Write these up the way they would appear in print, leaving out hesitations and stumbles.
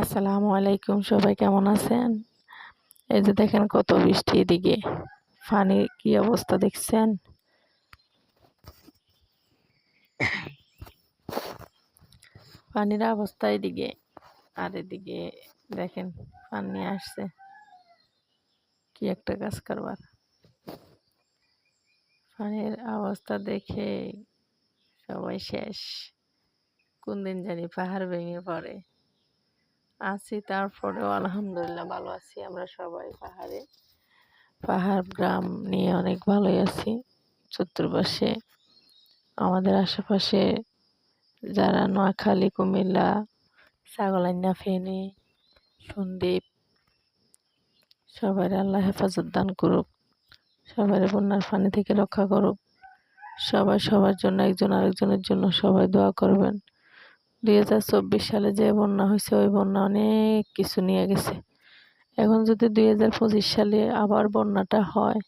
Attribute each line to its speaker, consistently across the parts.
Speaker 1: আসসালামু আলাইকুম, সবাই কেমন আছেন? এই যে দেখেন কত বৃষ্টি এদিকে। পানির কি অবস্থা দেখছেন? পানির অবস্থা এদিকে, আর এদিকে দেখেন পানি আসছে। কি একটা কাজ করবার, পানির অবস্থা দেখে সবাই শেষ। কোন দিন জানি পাহাড় ভেঙে পড়ে। আছি, তারপরেও আলহামদুলিল্লাহ ভালো আছি। আমরা সবাই পাহাড় গ্রাম নিয়ে অনেক ভালোই আছি। চতুর্পাশে আমাদের আশেপাশে যারা নোয়াখালী, কুমিল্লা, ছাগলাইন্যা, ফেনী, সন্দ্বীপ, সবাই আল্লাহ হেফাজত দান করুক, সবাই বন্যার পানি থেকে রক্ষা করুক। সবাই সবার জন্য, একজন আরেকজনের জন্য সবাই দোয়া করবেন। 2024 সালে যে বন্যা হয়েছে, ওই বন্যা অনেক কিছু নিয়ে গেছে। এখন যদি 2025 সালে আবার বন্যাটা হয়,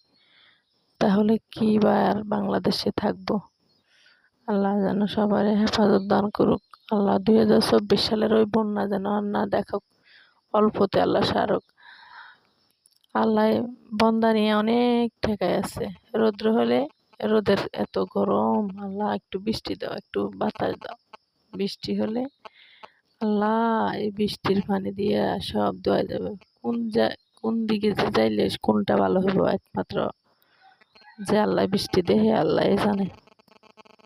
Speaker 1: তাহলে কি বা আর বাংলাদেশে থাকবো? আল্লাহ যেন সবার হেফাজত দান করুক। আল্লাহ 2024 সালের ওই বন্যা যেন আর না দেখুক, অল্পতে আল্লাহ সারুক। আল্লাহ বন্দা নিয়ে অনেক ঠেকায় আছে। রৌদ্র হলে রোদের এত গরম, আল্লাহ একটু বৃষ্টি দাও, একটু বাতাস দাও। বৃষ্টি হলে আল্লাহ এই বৃষ্টির পানি দিয়ে সব ধোয়া যাবে। কোন দিকে যে যাইলে কোনটা ভালো হবে, একমাত্র যে আল্লাহ বৃষ্টি দেহে আল্লাহ জানে।